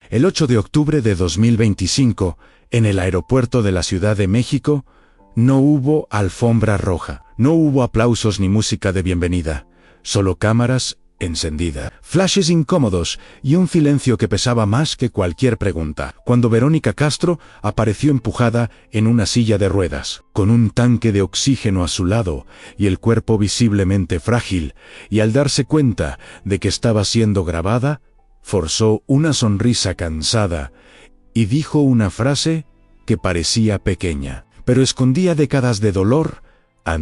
El 8 de octubre de 2025, en el aeropuerto de la Ciudad de México, no hubo alfombra roja, no hubo aplausos ni música de bienvenida, solo cámaras encendidas, flashes incómodos y un silencio que pesaba más que cualquier pregunta, cuando Verónica Castro apareció empujada en una silla de ruedas, con un tanque de oxígeno a su lado y el cuerpo visiblemente frágil, y al darse cuenta de que estaba siendo grabada, forzó una sonrisa cansada y dijo una frase que parecía pequeña, pero escondía décadas de dolor.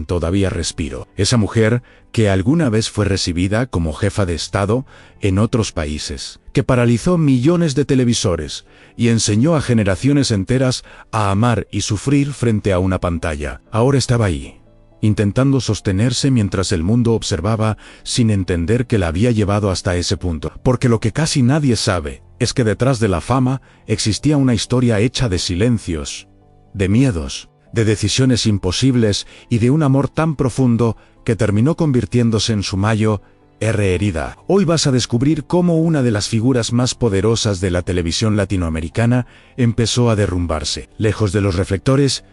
Todavía respiro. Esa mujer que alguna vez fue recibida como jefa de Estado en otros países, que paralizó millones de televisores y enseñó a generaciones enteras a amar y sufrir frente a una pantalla, ahora estaba ahí, intentando sostenerse mientras el mundo observaba sin entender que la había llevado hasta ese punto. Porque lo que casi nadie sabe es que detrás de la fama existía una historia hecha de silencios, de miedos, de decisiones imposibles y de un amor tan profundo que terminó convirtiéndose en su mayor herida. Hoy vas a descubrir cómo una de las figuras más poderosas de la televisión latinoamericana empezó a derrumbarse, lejos de los reflectores,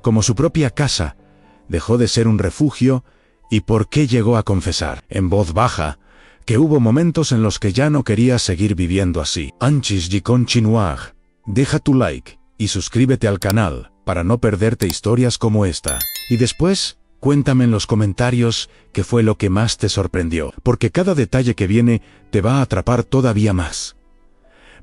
como su propia casa, dejó de ser un refugio y por qué llegó a confesar, en voz baja, que hubo momentos en los que ya no quería seguir viviendo así. Antes de continuar, deja tu like y suscríbete al canal para no perderte historias como esta. Y después, cuéntame en los comentarios qué fue lo que más te sorprendió, porque cada detalle que viene te va a atrapar todavía más.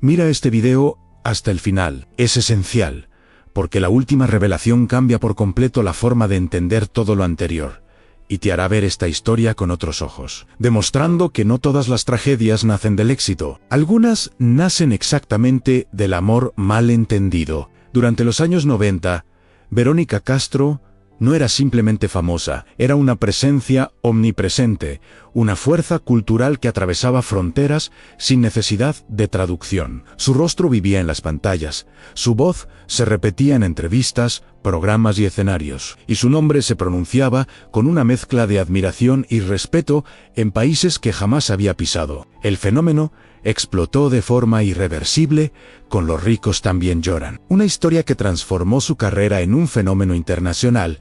Mira este video hasta el final, es esencial, porque la última revelación cambia por completo la forma de entender todo lo anterior, y te hará ver esta historia con otros ojos, demostrando que no todas las tragedias nacen del éxito. Algunas nacen exactamente del amor mal entendido. Durante los años 90, Verónica Castro no era simplemente famosa, era una presencia omnipresente, una fuerza cultural que atravesaba fronteras sin necesidad de traducción. Su rostro vivía en las pantallas, su voz se repetía en entrevistas, programas y escenarios, y su nombre se pronunciaba con una mezcla de admiración y respeto en países que jamás había pisado. El fenómeno explotó de forma irreversible con Los ricos también lloran, una historia que transformó su carrera en un fenómeno internacional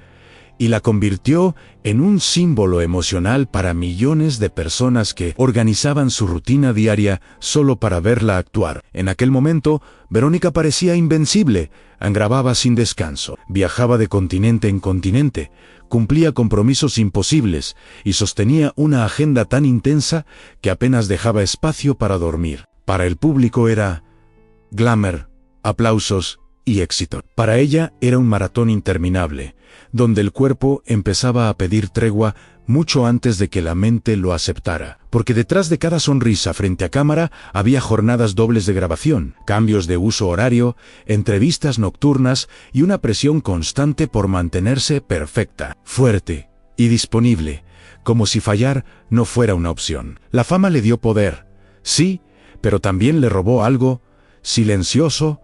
y la convirtió en un símbolo emocional para millones de personas que organizaban su rutina diaria solo para verla actuar. En aquel momento, Verónica parecía invencible, grababa sin descanso, viajaba de continente en continente, cumplía compromisos imposibles y sostenía una agenda tan intensa que apenas dejaba espacio para dormir. Para el público era glamour, aplausos y éxito. Para ella era un maratón interminable, donde el cuerpo empezaba a pedir tregua mucho antes de que la mente lo aceptara, porque detrás de cada sonrisa frente a cámara había jornadas dobles de grabación, cambios de uso horario, entrevistas nocturnas y una presión constante por mantenerse perfecta, fuerte y disponible, como si fallar no fuera una opción. La fama le dio poder, sí, pero también le robó algo silencioso: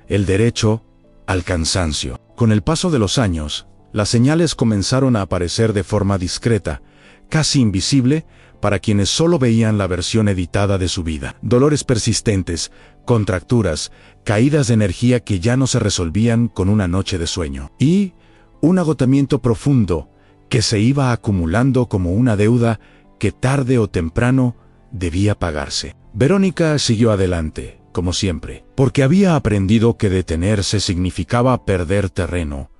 el derecho al cansancio. Con el paso de los años, las señales comenzaron a aparecer de forma discreta, casi invisible, para quienes solo veían la versión editada de su vida. Dolores persistentes, contracturas, caídas de energía que ya no se resolvían con una noche de sueño. Y un agotamiento profundo que se iba acumulando como una deuda que tarde o temprano debía pagarse. Verónica siguió adelante, como siempre, porque había aprendido que detenerse significaba perder terreno.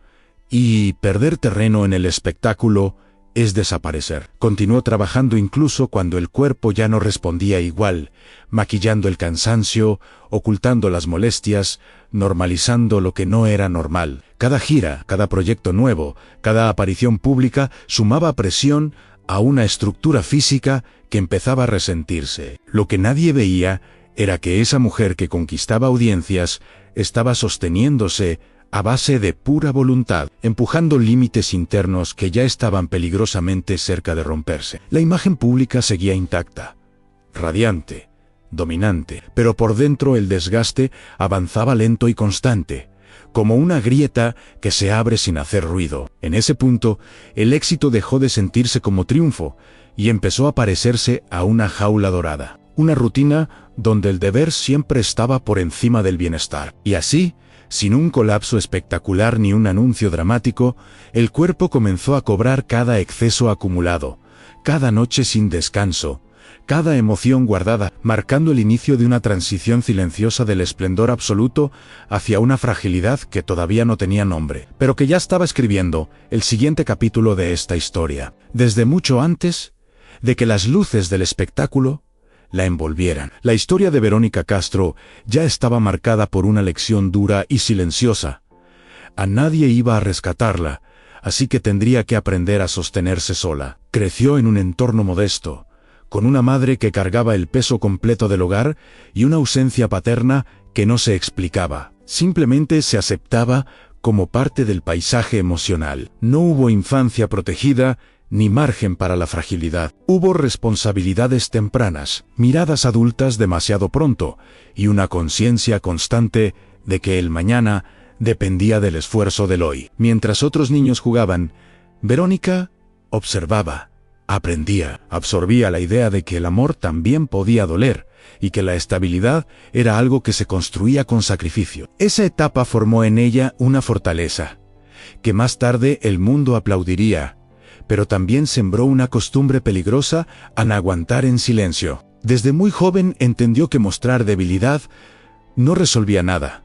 Y perder terreno en el espectáculo es desaparecer. Continuó trabajando incluso cuando el cuerpo ya no respondía igual, maquillando el cansancio, ocultando las molestias, normalizando lo que no era normal. Cada gira, cada proyecto nuevo, cada aparición pública sumaba presión a una estructura física que empezaba a resentirse. Lo que nadie veía era que esa mujer que conquistaba audiencias estaba sosteniéndose a base de pura voluntad, empujando límites internos que ya estaban peligrosamente cerca de romperse. La imagen pública seguía intacta, radiante, dominante, pero por dentro el desgaste avanzaba lento y constante, como una grieta que se abre sin hacer ruido. En ese punto, el éxito dejó de sentirse como triunfo y empezó a parecerse a una jaula dorada. una rutina donde el deber siempre estaba por encima del bienestar. Y así, sin un colapso espectacular ni un anuncio dramático, el cuerpo comenzó a cobrar cada exceso acumulado, cada noche sin descanso, cada emoción guardada, marcando el inicio de una transición silenciosa del esplendor absoluto hacia una fragilidad que todavía no tenía nombre, pero que ya estaba escribiendo el siguiente capítulo de esta historia, desde mucho antes de que las luces del espectáculo la envolvieran. La historia de Verónica Castro ya estaba marcada por una lección dura y silenciosa. A nadie iba a rescatarla, así que tendría que aprender a sostenerse sola. Creció en un entorno modesto, con una madre que cargaba el peso completo del hogar y una ausencia paterna que no se explicaba. Simplemente se aceptaba como parte del paisaje emocional. No hubo infancia protegida ni margen para la fragilidad. Hubo responsabilidades tempranas, miradas adultas demasiado pronto y una conciencia constante de que el mañana dependía del esfuerzo del hoy. Mientras otros niños jugaban, Verónica observaba, aprendía, absorbía la idea de que el amor también podía doler y que la estabilidad era algo que se construía con sacrificio. Esa etapa formó en ella una fortaleza, que más tarde el mundo aplaudiría, pero también sembró una costumbre peligrosa al aguantar en silencio. Desde muy joven entendió que mostrar debilidad no resolvía nada,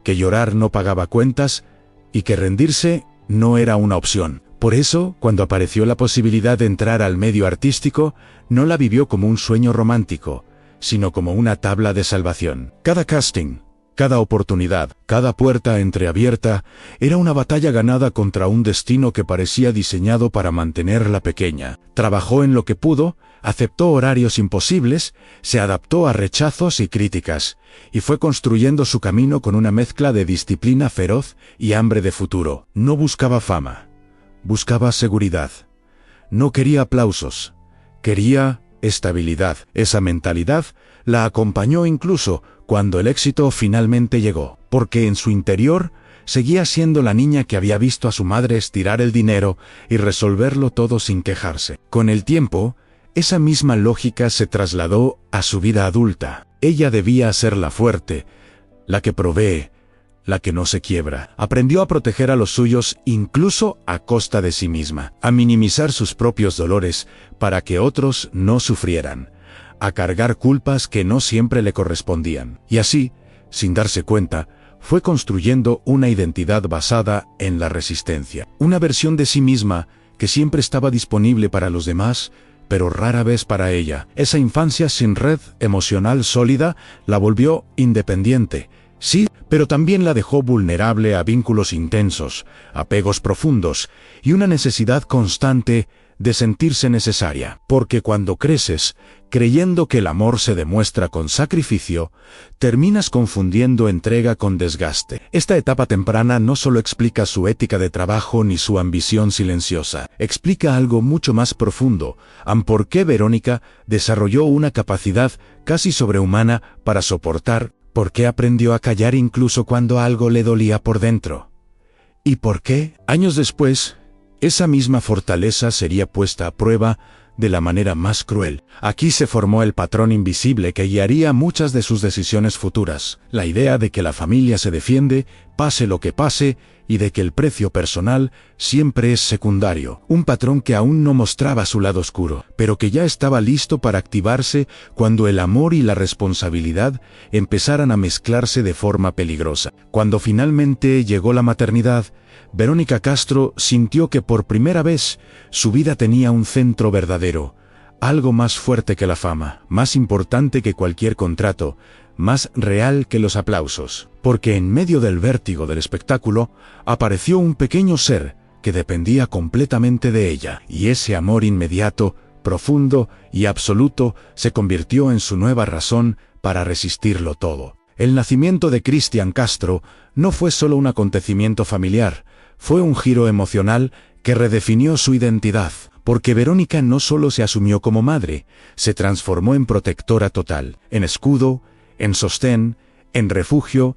que llorar no pagaba cuentas y que rendirse no era una opción. Por eso, cuando apareció la posibilidad de entrar al medio artístico, no la vivió como un sueño romántico, sino como una tabla de salvación. Cada casting, cada oportunidad, cada puerta entreabierta, era una batalla ganada contra un destino que parecía diseñado para mantenerla pequeña. Trabajó en lo que pudo, aceptó horarios imposibles, se adaptó a rechazos y críticas, y fue construyendo su camino con una mezcla de disciplina feroz y hambre de futuro. No buscaba fama. Buscaba seguridad. No quería aplausos. Quería estabilidad. Esa mentalidad la acompañó incluso cuando el éxito finalmente llegó, porque en su interior seguía siendo la niña que había visto a su madre estirar el dinero y resolverlo todo sin quejarse. Con el tiempo, esa misma lógica se trasladó a su vida adulta. Ella debía ser la fuerte, la que provee, la que no se quiebra. Aprendió a proteger a los suyos incluso a costa de sí misma, a minimizar sus propios dolores para que otros no sufrieran, a cargar culpas que no siempre le correspondían. Y así, sin darse cuenta, fue construyendo una identidad basada en la resistencia. Una versión de sí misma que siempre estaba disponible para los demás, pero rara vez para ella. Esa infancia sin red emocional sólida la volvió independiente, sí, pero también la dejó vulnerable a vínculos intensos, apegos profundos y una necesidad constante de sentirse necesaria. Porque cuando creces, creyendo que el amor se demuestra con sacrificio, terminas confundiendo entrega con desgaste. Esta etapa temprana no solo explica su ética de trabajo ni su ambición silenciosa, explica algo mucho más profundo, por qué Verónica desarrolló una capacidad casi sobrehumana para soportar. ¿Por qué aprendió a callar incluso cuando algo le dolía por dentro? ¿Y por qué, años después, esa misma fortaleza sería puesta a prueba de la manera más cruel? Aquí se formó el patrón invisible que guiaría muchas de sus decisiones futuras. La idea de que la familia se defiende, pase lo que pase, y de que el precio personal siempre es secundario. Un patrón que aún no mostraba su lado oscuro, pero que ya estaba listo para activarse cuando el amor y la responsabilidad empezaran a mezclarse de forma peligrosa. Cuando finalmente llegó la maternidad, Verónica Castro sintió que por primera vez su vida tenía un centro verdadero, algo más fuerte que la fama, más importante que cualquier contrato, más real que los aplausos. Porque en medio del vértigo del espectáculo, apareció un pequeño ser que dependía completamente de ella, y ese amor inmediato, profundo y absoluto se convirtió en su nueva razón para resistirlo todo. El nacimiento de Cristian Castro no fue solo un acontecimiento familiar, fue un giro emocional que redefinió su identidad, porque Verónica no solo se asumió como madre, se transformó en protectora total, en escudo, en sostén, en refugio,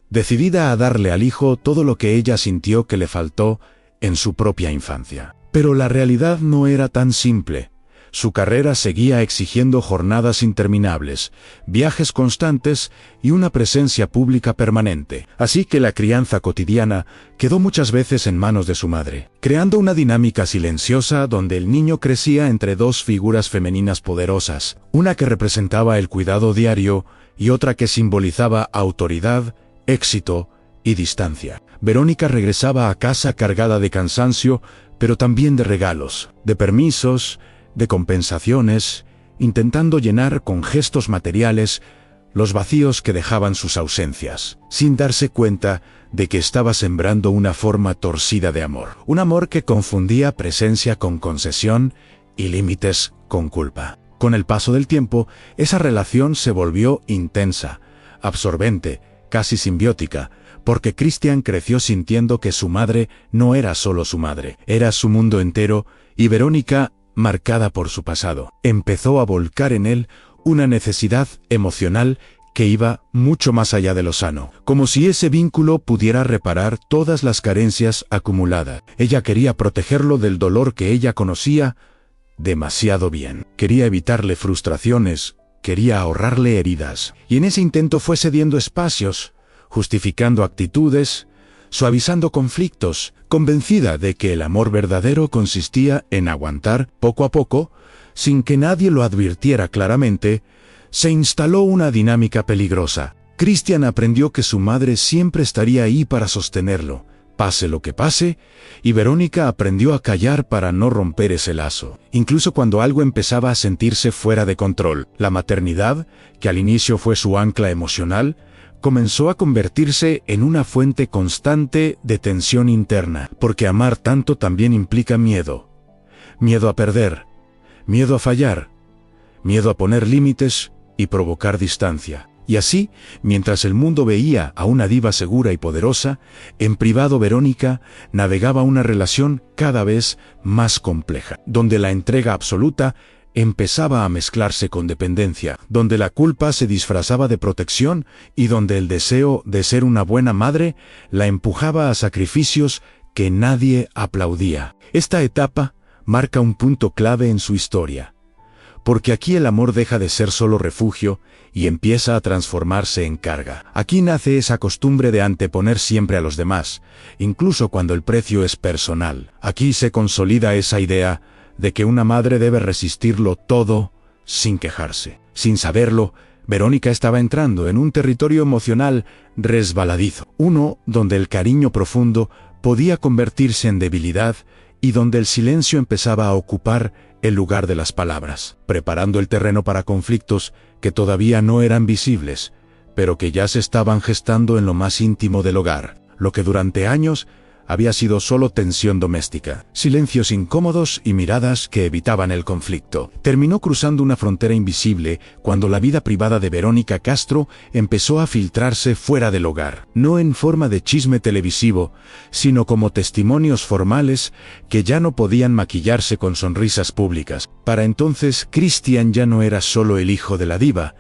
decidida a darle al hijo todo lo que ella sintió que le faltó en su propia infancia. Pero la realidad no era tan simple. Su carrera seguía exigiendo jornadas interminables, viajes constantes y una presencia pública permanente. Así que la crianza cotidiana quedó muchas veces en manos de su madre, creando una dinámica silenciosa donde el niño crecía entre dos figuras femeninas poderosas, una que representaba el cuidado diario y otra que simbolizaba autoridad, éxito y distancia. Verónica regresaba a casa cargada de cansancio, pero también de regalos, de permisos, de compensaciones, intentando llenar con gestos materiales los vacíos que dejaban sus ausencias, sin darse cuenta de que estaba sembrando una forma torcida de amor. Un amor que confundía presencia con concesión y límites con culpa. Con el paso del tiempo, esa relación se volvió intensa, absorbente, casi simbiótica, porque Christian creció sintiendo que su madre no era solo su madre, era su mundo entero, y Verónica, marcada por su pasado, empezó a volcar en él una necesidad emocional que iba mucho más allá de lo sano, como si ese vínculo pudiera reparar todas las carencias acumuladas. Ella quería protegerlo del dolor que ella conocía demasiado bien. Quería evitarle frustraciones, quería ahorrarle heridas, y en ese intento fue cediendo espacios, justificando actitudes, suavizando conflictos, convencida de que el amor verdadero consistía en aguantar, poco a poco, sin que nadie lo advirtiera claramente. Se instaló una dinámica peligrosa. Christian aprendió que su madre siempre estaría ahí para sostenerlo, pase lo que pase, y Verónica aprendió a callar para no romper ese lazo. Incluso cuando algo empezaba a sentirse fuera de control, la maternidad, que al inicio fue su ancla emocional, comenzó a convertirse en una fuente constante de tensión interna, porque amar tanto también implica miedo. Miedo a perder, miedo a fallar, miedo a poner límites y provocar distancia. Y así, mientras el mundo veía a una diva segura y poderosa, en privado Verónica navegaba una relación cada vez más compleja, donde la entrega absoluta empezaba a mezclarse con dependencia, donde la culpa se disfrazaba de protección y donde el deseo de ser una buena madre la empujaba a sacrificios que nadie aplaudía. Esta etapa marca un punto clave en su historia, porque aquí el amor deja de ser solo refugio y empieza a transformarse en carga. Aquí nace esa costumbre de anteponer siempre a los demás, incluso cuando el precio es personal. Aquí se consolida esa idea de que una madre debe resistirlo todo sin quejarse. Sin saberlo, Verónica estaba entrando en un territorio emocional resbaladizo, uno donde el cariño profundo podía convertirse en debilidad y donde el silencio empezaba a ocupar el lugar de las palabras, preparando el terreno para conflictos que todavía no eran visibles, pero que ya se estaban gestando en lo más íntimo del hogar, lo que durante años había sido solo tensión doméstica, silencios incómodos y miradas que evitaban el conflicto. Terminó cruzando una frontera invisible cuando la vida privada de Verónica Castro empezó a filtrarse fuera del hogar, no en forma de chisme televisivo, sino como testimonios formales que ya no podían maquillarse con sonrisas públicas. Para entonces, Christian ya no era solo el hijo de la diva,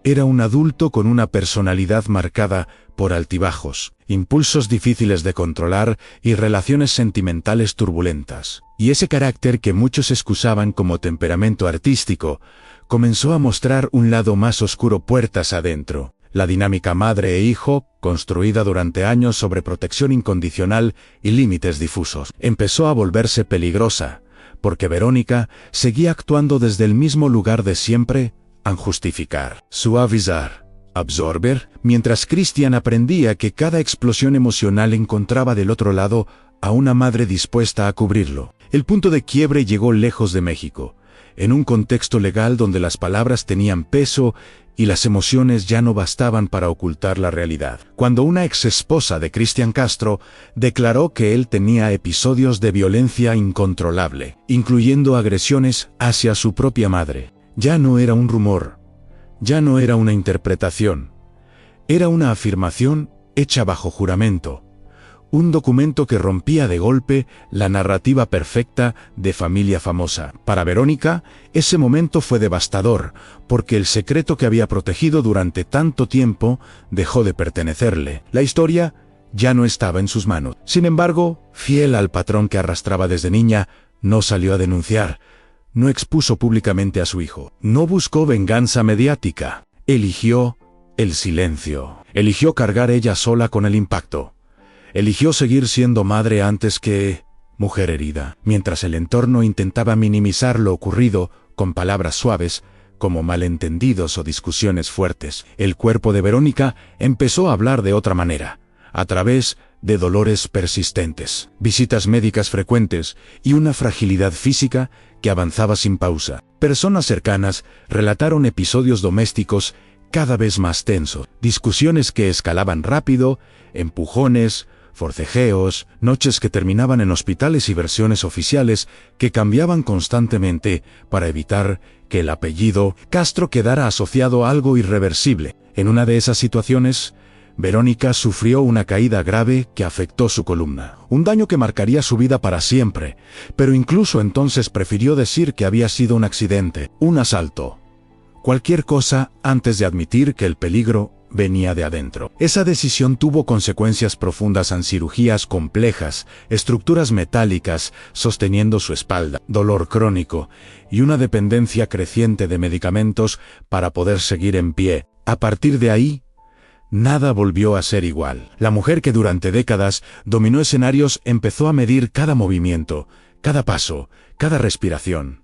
era un adulto con una personalidad marcada por altibajos, impulsos difíciles de controlar y relaciones sentimentales turbulentas. Y ese carácter que muchos excusaban como temperamento artístico, comenzó a mostrar un lado más oscuro puertas adentro. La dinámica madre e hijo, construida durante años sobre protección incondicional y límites difusos, empezó a volverse peligrosa, porque Verónica seguía actuando desde el mismo lugar de siempre, a justificar, suavizar, absorber, mientras Christian aprendía que cada explosión emocional encontraba del otro lado a una madre dispuesta a cubrirlo. El punto de quiebre llegó lejos de México, en un contexto legal donde las palabras tenían peso y las emociones ya no bastaban para ocultar la realidad. Cuando una exesposa de Christian Castro declaró que él tenía episodios de violencia incontrolable, incluyendo agresiones hacia su propia madre, ya no era un rumor, ya no era una interpretación, era una afirmación hecha bajo juramento, un documento que rompía de golpe la narrativa perfecta de familia famosa. Para Verónica, ese momento fue devastador, porque el secreto que había protegido durante tanto tiempo dejó de pertenecerle. La historia ya no estaba en sus manos. Sin embargo, fiel al patrón que arrastraba desde niña, no salió a denunciar, no expuso públicamente a su hijo. No buscó venganza mediática. Eligió el silencio. Eligió cargar ella sola con el impacto. Eligió seguir siendo madre antes que mujer herida. Mientras el entorno intentaba minimizar lo ocurrido con palabras suaves, como malentendidos o discusiones fuertes, el cuerpo de Verónica empezó a hablar de otra manera, a través de dolores persistentes, visitas médicas frecuentes y una fragilidad física que avanzaba sin pausa. Personas cercanas relataron episodios domésticos cada vez más tensos, discusiones que escalaban rápido, empujones, forcejeos, noches que terminaban en hospitales y versiones oficiales que cambiaban constantemente para evitar que el apellido Castro quedara asociado a algo irreversible. En una de esas situaciones, Verónica sufrió una caída grave que afectó su columna, un daño que marcaría su vida para siempre, pero incluso entonces prefirió decir que había sido un accidente, un asalto, cualquier cosa antes de admitir que el peligro venía de adentro. Esa decisión tuvo consecuencias profundas en cirugías complejas, estructuras metálicas sosteniendo su espalda, dolor crónico y una dependencia creciente de medicamentos para poder seguir en pie. A partir de ahí, nada volvió a ser igual. La mujer que durante décadas dominó escenarios empezó a medir cada movimiento, cada paso, cada respiración.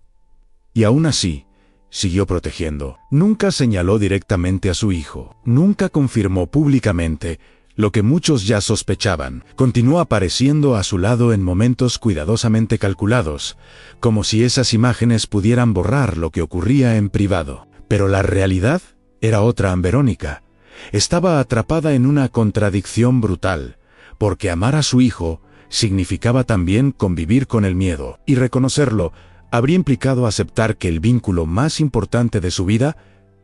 Y aún así, siguió protegiendo. Nunca señaló directamente a su hijo. Nunca confirmó públicamente lo que muchos ya sospechaban. Continuó apareciendo a su lado en momentos cuidadosamente calculados, como si esas imágenes pudieran borrar lo que ocurría en privado. Pero la realidad era otra en Verónica. Estaba atrapada en una contradicción brutal, porque amar a su hijo significaba también convivir con el miedo, y reconocerlo habría implicado aceptar que el vínculo más importante de su vida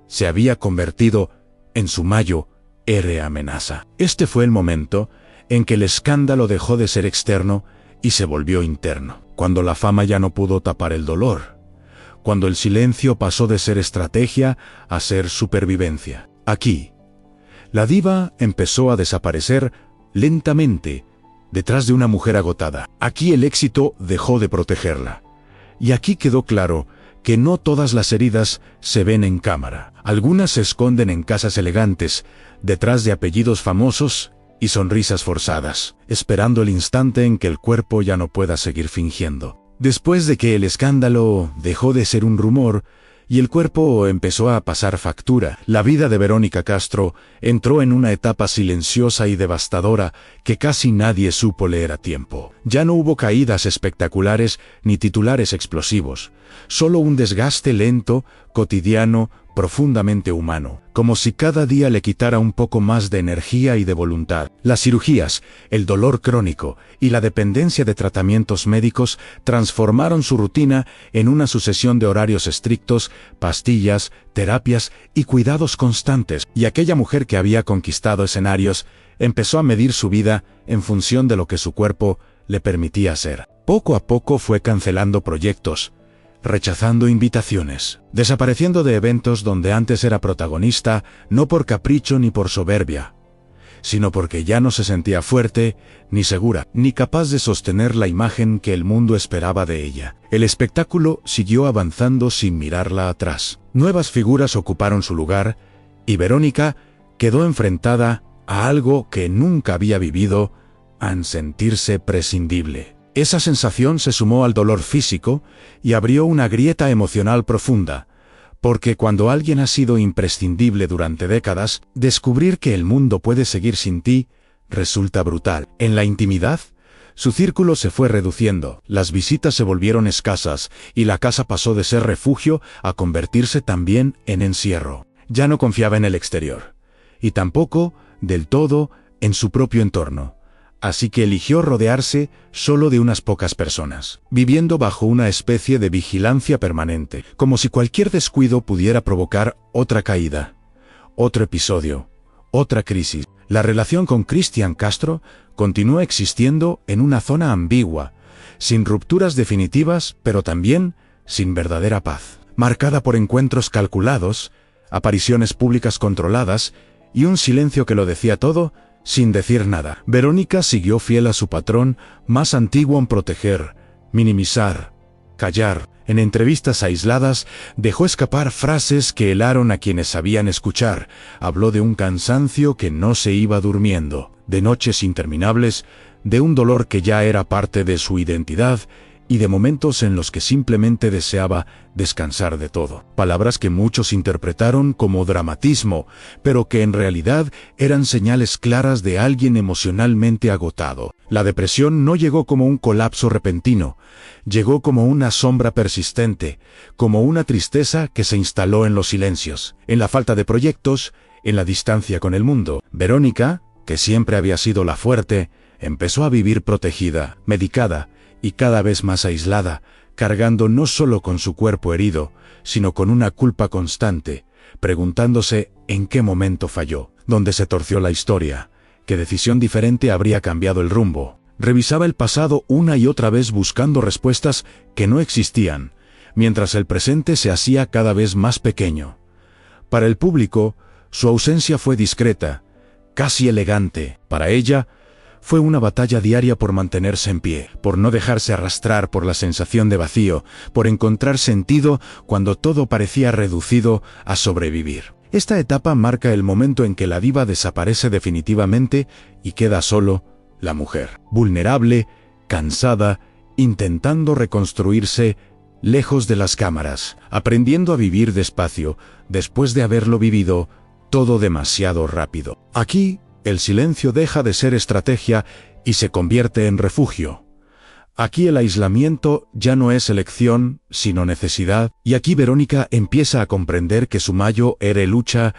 se había convertido en su mayor amenaza. Este fue el momento en que el escándalo dejó de ser externo y se volvió interno, cuando la fama ya no pudo tapar el dolor, cuando el silencio pasó de ser estrategia a ser supervivencia. Aquí, la diva empezó a desaparecer lentamente detrás de una mujer agotada. Aquí el éxito dejó de protegerla. Y aquí quedó claro que no todas las heridas se ven en cámara. Algunas se esconden en casas elegantes, detrás de apellidos famosos y sonrisas forzadas, esperando el instante en que el cuerpo ya no pueda seguir fingiendo. Después de que el escándalo dejó de ser un rumor y el cuerpo empezó a pasar factura, la vida de Verónica Castro entró en una etapa silenciosa y devastadora que casi nadie supo leer a tiempo. Ya no hubo caídas espectaculares ni titulares explosivos, solo un desgaste lento, cotidiano, profundamente humano, como si cada día le quitara un poco más de energía y de voluntad. Las cirugías, el dolor crónico y la dependencia de tratamientos médicos transformaron su rutina en una sucesión de horarios estrictos, pastillas, terapias y cuidados constantes. Y aquella mujer que había conquistado escenarios empezó a medir su vida en función de lo que su cuerpo le permitía hacer. Poco a poco fue cancelando proyectos, rechazando invitaciones, desapareciendo de eventos donde antes era protagonista, no por capricho ni por soberbia, sino porque ya no se sentía fuerte, ni segura, ni capaz de sostener la imagen que el mundo esperaba de ella. El espectáculo siguió avanzando sin mirarla atrás. Nuevas figuras ocuparon su lugar, y Verónica quedó enfrentada a algo que nunca había vivido, a sentirse prescindible. Esa sensación se sumó al dolor físico y abrió una grieta emocional profunda, porque cuando alguien ha sido imprescindible durante décadas, descubrir que el mundo puede seguir sin ti resulta brutal. En la intimidad, su círculo se fue reduciendo, las visitas se volvieron escasas y la casa pasó de ser refugio a convertirse también en encierro. Ya no confiaba en el exterior, y tampoco, del todo, en su propio entorno. Así que eligió rodearse solo de unas pocas personas, viviendo bajo una especie de vigilancia permanente, como si cualquier descuido pudiera provocar otra caída, otro episodio, otra crisis. La relación con Cristian Castro continuó existiendo en una zona ambigua, sin rupturas definitivas, pero también sin verdadera paz, marcada por encuentros calculados, apariciones públicas controladas y un silencio que lo decía todo, sin decir nada. Verónica siguió fiel a su patrón más antiguo en proteger, minimizar, callar, En entrevistas aisladas, dejó escapar frases que helaron a quienes sabían escuchar. Habló de un cansancio que no se iba durmiendo, de noches interminables, de un dolor que ya era parte de su identidad, y de momentos en los que simplemente deseaba descansar de todo. Palabras que muchos interpretaron como dramatismo, pero que en realidad eran señales claras de alguien emocionalmente agotado. La depresión no llegó como un colapso repentino, llegó como una sombra persistente, como una tristeza que se instaló en los silencios, en la falta de proyectos, en la distancia con el mundo. Verónica, que siempre había sido la fuerte, empezó a vivir protegida, medicada, y cada vez más aislada, cargando no solo con su cuerpo herido, sino con una culpa constante, preguntándose en qué momento falló, dónde se torció la historia, qué decisión diferente habría cambiado el rumbo. Revisaba el pasado una y otra vez buscando respuestas que no existían, mientras el presente se hacía cada vez más pequeño. Para el público, su ausencia fue discreta, casi elegante. Para ella, fue una batalla diaria por mantenerse en pie, por no dejarse arrastrar por la sensación de vacío, por encontrar sentido cuando todo parecía reducido a sobrevivir. Esta etapa marca el momento en que la diva desaparece definitivamente y queda solo la mujer, vulnerable, cansada, intentando reconstruirse lejos de las cámaras, aprendiendo a vivir despacio, después de haberlo vivido todo demasiado rápido. Aquí, el silencio deja de ser estrategia y se convierte en refugio. Aquí el aislamiento ya no es elección, sino necesidad, y aquí Verónica empieza a comprender que su mayor lucha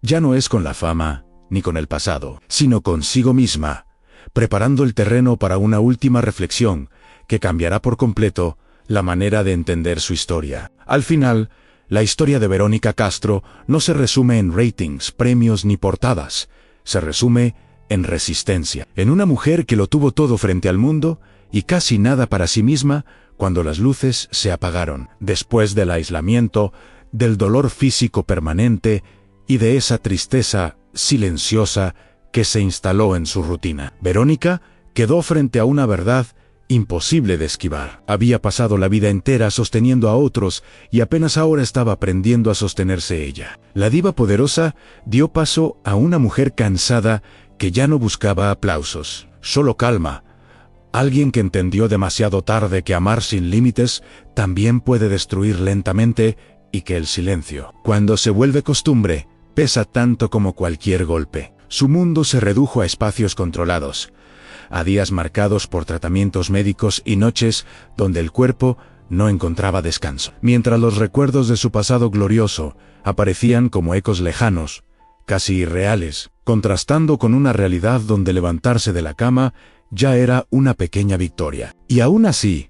ya no es con la fama, ni con el pasado, sino consigo misma, preparando el terreno para una última reflexión que cambiará por completo la manera de entender su historia. Al final, la historia de Verónica Castro no se resume en ratings, premios ni portadas. Se resume en resistencia, en una mujer que lo tuvo todo frente al mundo y casi nada para sí misma cuando las luces se apagaron, después del aislamiento, del dolor físico permanente y de esa tristeza silenciosa que se instaló en su rutina. Verónica quedó frente a una verdad imposible de esquivar. Había pasado la vida entera sosteniendo a otros y apenas ahora estaba aprendiendo a sostenerse ella. La diva poderosa dio paso a una mujer cansada que ya no buscaba aplausos, solo calma. Alguien que entendió demasiado tarde que amar sin límites también puede destruir lentamente y que el silencio, cuando se vuelve costumbre, pesa tanto como cualquier golpe. Su mundo se redujo a espacios controlados, a días marcados por tratamientos médicos y noches donde el cuerpo no encontraba descanso. Mientras los recuerdos de su pasado glorioso aparecían como ecos lejanos, casi irreales, contrastando con una realidad donde levantarse de la cama ya era una pequeña victoria. Y aún así,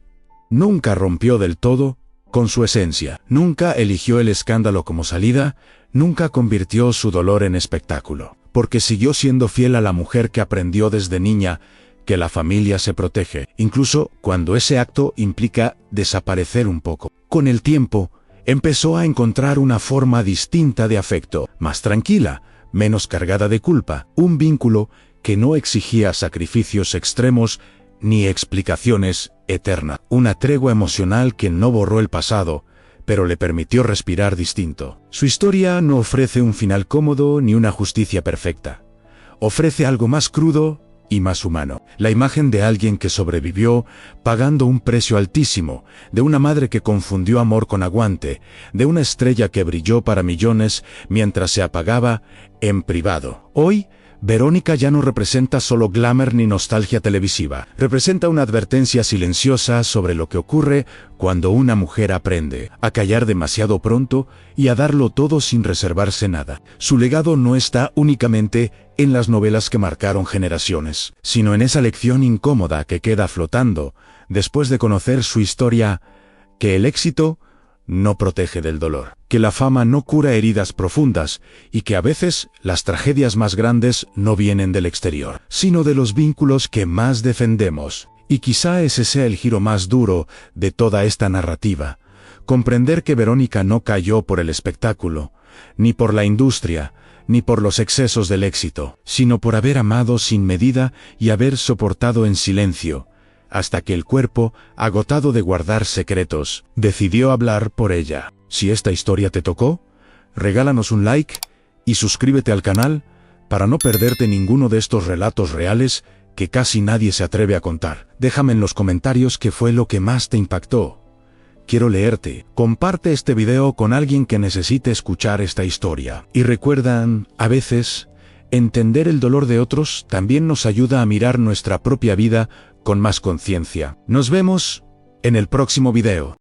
nunca rompió del todo con su esencia, nunca eligió el escándalo como salida, nunca convirtió su dolor en espectáculo, porque siguió siendo fiel a la mujer que aprendió desde niña que la familia se protege, incluso cuando ese acto implica desaparecer un poco. Con el tiempo, empezó a encontrar una forma distinta de afecto, más tranquila, menos cargada de culpa, un vínculo que no exigía sacrificios extremos ni explicaciones eternas, una tregua emocional que no borró el pasado, pero le permitió respirar distinto. Su historia no ofrece un final cómodo ni una justicia perfecta. Ofrece algo más crudo y más humano. La imagen de alguien que sobrevivió pagando un precio altísimo, de una madre que confundió amor con aguante, de una estrella que brilló para millones mientras se apagaba en privado. Hoy, Verónica ya no representa solo glamour ni nostalgia televisiva. Representa una advertencia silenciosa sobre lo que ocurre cuando una mujer aprende a callar demasiado pronto y a darlo todo sin reservarse nada. Su legado no está únicamente en las novelas que marcaron generaciones, sino en esa lección incómoda que queda flotando después de conocer su historia, que el éxito no protege del dolor, que la fama no cura heridas profundas y que a veces las tragedias más grandes no vienen del exterior, sino de los vínculos que más defendemos. Y quizá ese sea el giro más duro de toda esta narrativa, comprender que Verónica no cayó por el espectáculo, ni por la industria, ni por los excesos del éxito, sino por haber amado sin medida y haber soportado en silencio, hasta que el cuerpo, agotado de guardar secretos, decidió hablar por ella. Si esta historia te tocó, regálanos un like y suscríbete al canal para no perderte ninguno de estos relatos reales que casi nadie se atreve a contar. Déjame en los comentarios qué fue lo que más te impactó. Quiero leerte. Comparte este video con alguien que necesite escuchar esta historia. Y recuerdan, a veces, entender el dolor de otros también nos ayuda a mirar nuestra propia vida con más conciencia. Nos vemos en el próximo video.